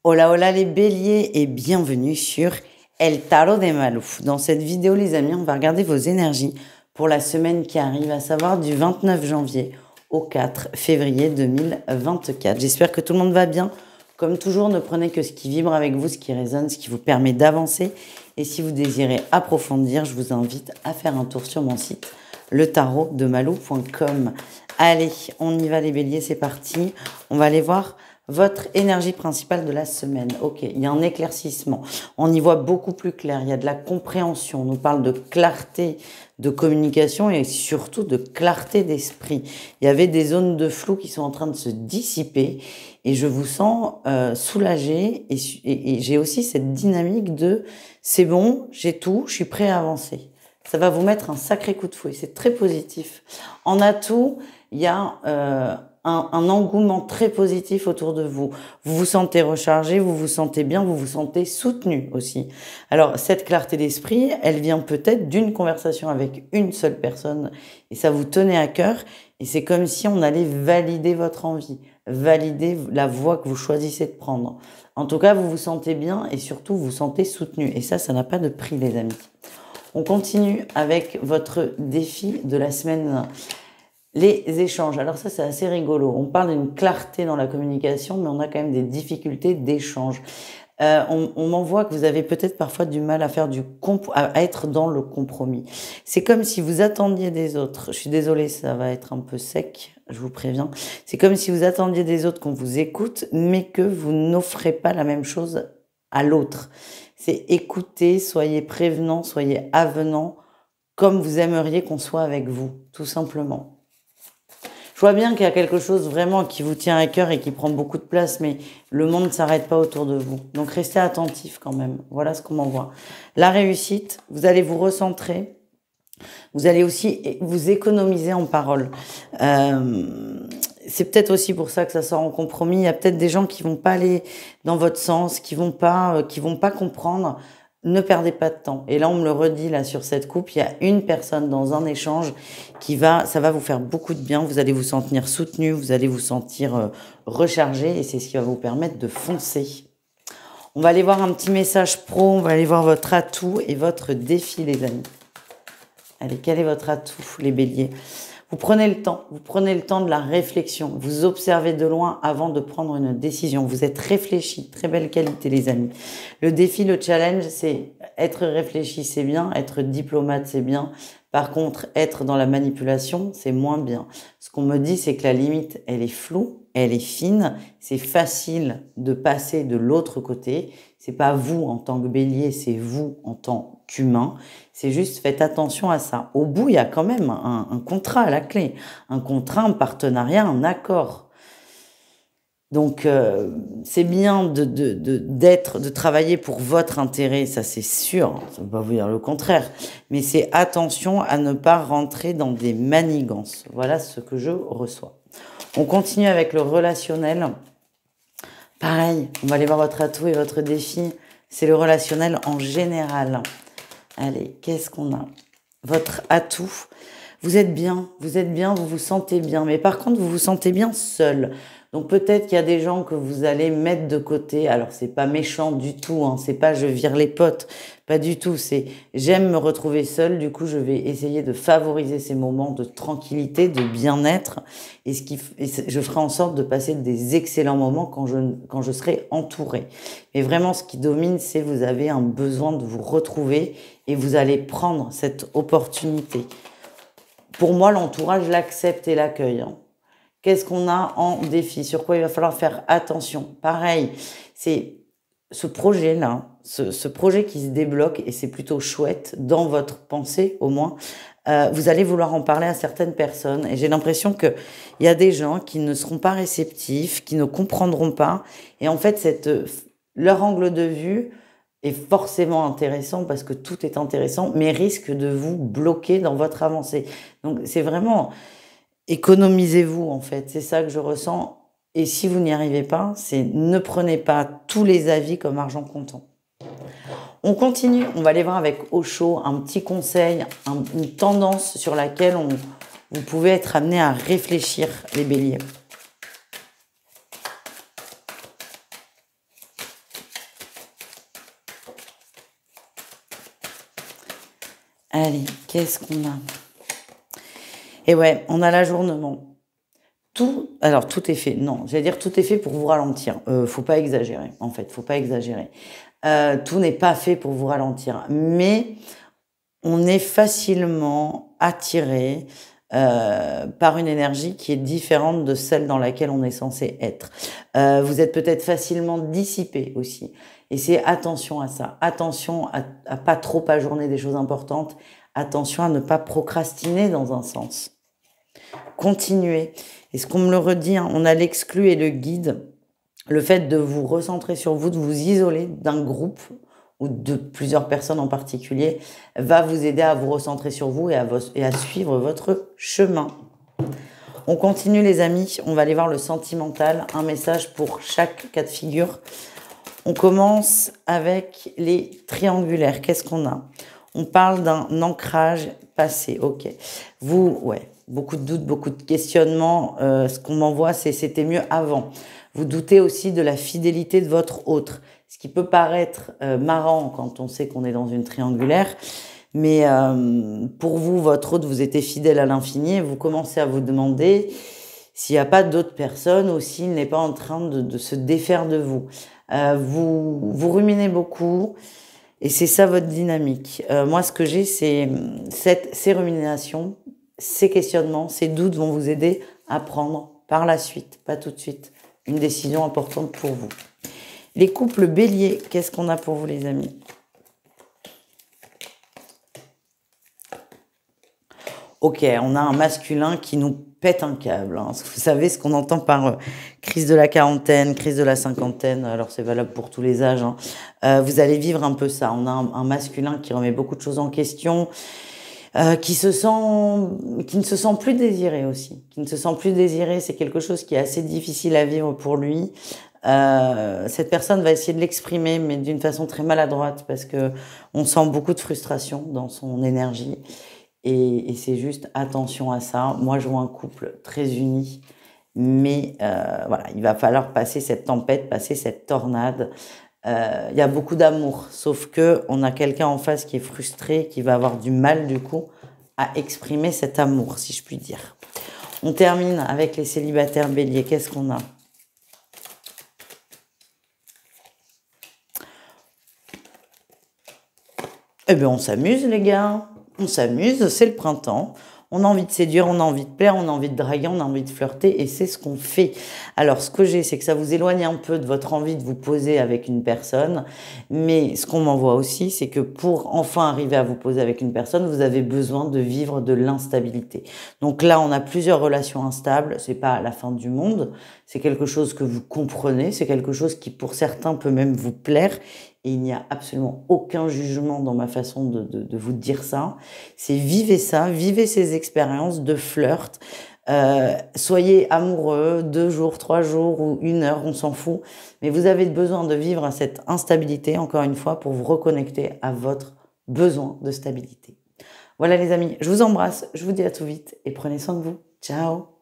Hola hola les béliers et bienvenue sur El Tarot de Malou. Dans cette vidéo les amis, on va regarder vos énergies pour la semaine qui arrive, à savoir du 29 janvier au 4 février 2024. J'espère que tout le monde va bien. Comme toujours, ne prenez que ce qui vibre avec vous, ce qui résonne, ce qui vous permet d'avancer. Et si vous désirez approfondir, je vous invite à faire un tour sur mon site, letarotdemalou.com. Allez, on y va les béliers, c'est parti. On va aller voir votre énergie principale de la semaine. Ok, il y a un éclaircissement. On y voit beaucoup plus clair. Il y a de la compréhension. On nous parle de clarté de communication et surtout de clarté d'esprit. Il y avait des zones de flou qui sont en train de se dissiper et je vous sens soulagé et j'ai aussi cette dynamique de c'est bon, j'ai tout, je suis prêt à avancer. Ça va vous mettre un sacré coup de fouet. C'est très positif. En atout, il y a un engouement très positif autour de vous. Vous vous sentez rechargé, vous vous sentez bien, vous vous sentez soutenu aussi. Alors, cette clarté d'esprit, elle vient peut-être d'une conversation avec une seule personne et ça vous tenait à cœur et c'est comme si on allait valider votre envie, valider la voie que vous choisissez de prendre. En tout cas, vous vous sentez bien et surtout, vous vous sentez soutenu. Et ça n'a pas de prix, les amis. On continue avec votre défi de la semaine. Les échanges. Alors ça, c'est assez rigolo. On parle d'une clarté dans la communication, mais on a quand même des difficultés d'échange. On m'envoie que vous avez peut-être parfois du mal à faire à être dans le compromis. C'est comme si vous attendiez des autres. Je suis désolée, ça va être un peu sec, je vous préviens. C'est comme si vous attendiez des autres qu'on vous écoute, mais que vous n'offrez pas la même chose à l'autre. C'est écouter, soyez prévenant, soyez avenant, comme vous aimeriez qu'on soit avec vous, tout simplement. Je vois bien qu'il y a quelque chose vraiment qui vous tient à cœur et qui prend beaucoup de place, mais le monde ne s'arrête pas autour de vous. Donc restez attentifs quand même. Voilà ce qu'on m'envoie. La réussite, vous allez vous recentrer. Vous allez aussi vous économiser en paroles. C'est peut-être aussi pour ça que ça sort en compromis. Il y a peut-être des gens qui vont pas aller dans votre sens, qui vont pas comprendre. Ne perdez pas de temps. Et là, on me le redit là sur cette coupe, il y a une personne dans un échange ça va vous faire beaucoup de bien. Vous allez vous sentir soutenu, vous allez vous sentir rechargé et c'est ce qui va vous permettre de foncer. On va aller voir un petit message pro, on va aller voir votre atout et votre défi, les amis. Allez, quel est votre atout, les béliers ? Vous prenez le temps de la réflexion. Vous observez de loin avant de prendre une décision. Vous êtes réfléchi. Très belle qualité, les amis. Le défi, le challenge, c'est être réfléchi, c'est bien. Être diplomate, c'est bien. Par contre, être dans la manipulation, c'est moins bien. Ce qu'on me dit, c'est que la limite, elle est floue, elle est fine. C'est facile de passer de l'autre côté. C'est pas vous en tant que bélier, c'est vous en tant qu'humain. C'est juste, faites attention à ça. Au bout, il y a quand même un contrat à la clé. Un contrat, un partenariat, un accord. Donc, c'est bien de travailler pour votre intérêt, ça c'est sûr. Ça ne veut pas vous dire le contraire. Mais c'est attention à ne pas rentrer dans des manigances. Voilà ce que je reçois. On continue avec le relationnel. Pareil, on va aller voir votre atout et votre défi. C'est le relationnel en général. Allez, qu'est-ce qu'on a ? Votre atout, vous êtes bien, vous vous sentez bien. Mais par contre, vous vous sentez bien seul. Donc peut-être qu'il y a des gens que vous allez mettre de côté. Alors c'est pas méchant du tout, hein. C'est pas je vire les potes, pas du tout. C'est j'aime me retrouver seul. Du coup, je vais essayer de favoriser ces moments de tranquillité, de bien-être, et je ferai en sorte de passer des excellents moments quand je serai entourée. Mais vraiment, ce qui domine, c'est vous avez un besoin de vous retrouver et vous allez prendre cette opportunité. Pour moi, l'entourage l'accepte et l'accueille, hein. Qu'est-ce qu'on a en défi? Sur quoi il va falloir faire attention? Pareil, c'est ce projet-là, ce projet qui se débloque, et c'est plutôt chouette, dans votre pensée au moins, vous allez vouloir en parler à certaines personnes. Et j'ai l'impression qu'il y a des gens qui ne seront pas réceptifs, qui ne comprendront pas. Et en fait, leur angle de vue est forcément intéressant parce que tout est intéressant, mais risque de vous bloquer dans votre avancée. Donc c'est vraiment... Économisez-vous en fait, c'est ça que je ressens. Et si vous n'y arrivez pas, ne prenez pas tous les avis comme argent comptant. On continue, on va aller voir avec Osho un petit conseil, une tendance sur laquelle vous pouvez être amené à réfléchir, les béliers. Allez, qu'est-ce qu'on a? Et ouais, on a l'ajournement. Alors tout est fait. Non, j'allais dire tout est fait pour vous ralentir. Faut pas exagérer, en fait, faut pas exagérer. Tout n'est pas fait pour vous ralentir, mais on est facilement attiré par une énergie qui est différente de celle dans laquelle on est censé être. Vous êtes peut-être facilement dissipé aussi. Et c'est attention à ça. Attention à pas trop ajourner des choses importantes. Attention à ne pas procrastiner dans un sens. Continuez. Et ce qu'on me le redit, hein, on a l'exclu et le guide. Le fait de vous recentrer sur vous, de vous isoler d'un groupe ou de plusieurs personnes en particulier, va vous aider à vous recentrer sur vous et à suivre votre chemin. On continue les amis, on va aller voir le sentimental, un message pour chaque cas de figure. On commence avec les triangulaires. Qu'est-ce qu'on a? On parle d'un ancrage passé. Ok. Ouais, beaucoup de doutes, beaucoup de questionnements. Ce qu'on m'envoie, c'est c'était mieux avant. Vous doutez aussi de la fidélité de votre autre. Ce qui peut paraître marrant quand on sait qu'on est dans une triangulaire. Mais pour vous, votre autre, vous étiez fidèle à l'infini et vous commencez à vous demander s'il n'y a pas d'autres personnes ou s'il n'est pas en train de se défaire de vous. Vous ruminez beaucoup et c'est ça votre dynamique. Moi, ce que j'ai, c'est ces ruminations, ces questionnements, ces doutes vont vous aider à prendre par la suite, pas tout de suite, une décision importante pour vous. Les couples béliers, qu'est-ce qu'on a pour vous les amis? Ok, on a un masculin qui nous pète un câble. Hein. Vous savez ce qu'on entend par crise de la quarantaine, crise de la cinquantaine, alors c'est valable pour tous les âges. Hein. Vous allez vivre un peu ça. On a un masculin qui remet beaucoup de choses en question, qui ne se sent plus désiré aussi. Qui ne se sent plus désiré, c'est quelque chose qui est assez difficile à vivre pour lui. Cette personne va essayer de l'exprimer, mais d'une façon très maladroite, parce que on sent beaucoup de frustration dans son énergie. Et c'est juste attention à ça. Moi, je vois un couple très uni, mais voilà, il va falloir passer cette tempête, passer cette tornade. Il y a beaucoup d'amour, sauf que on a quelqu'un en face qui est frustré, qui va avoir du mal du coup à exprimer cet amour, si je puis dire. On termine avec les célibataires béliers. Qu'est-ce qu'on a? Eh bien, on s'amuse, les gars. On s'amuse, c'est le printemps. On a envie de séduire, on a envie de plaire, on a envie de draguer, on a envie de flirter et c'est ce qu'on fait. Alors, ce que j'ai, c'est que ça vous éloigne un peu de votre envie de vous poser avec une personne. Mais ce qu'on m'envoie aussi, c'est que pour enfin arriver à vous poser avec une personne, vous avez besoin de vivre de l'instabilité. Donc là, on a plusieurs relations instables. C'est pas la fin du monde. C'est quelque chose que vous comprenez. C'est quelque chose qui, pour certains, peut même vous plaire. Et il n'y a absolument aucun jugement dans ma façon de vous dire ça. C'est vivez ça, vivez ces expériences de flirt. Soyez amoureux, 2 jours, 3 jours ou 1 heure, on s'en fout. Mais vous avez besoin de vivre cette instabilité, encore une fois, pour vous reconnecter à votre besoin de stabilité. Voilà les amis, je vous embrasse, je vous dis à tout vite et prenez soin de vous. Ciao!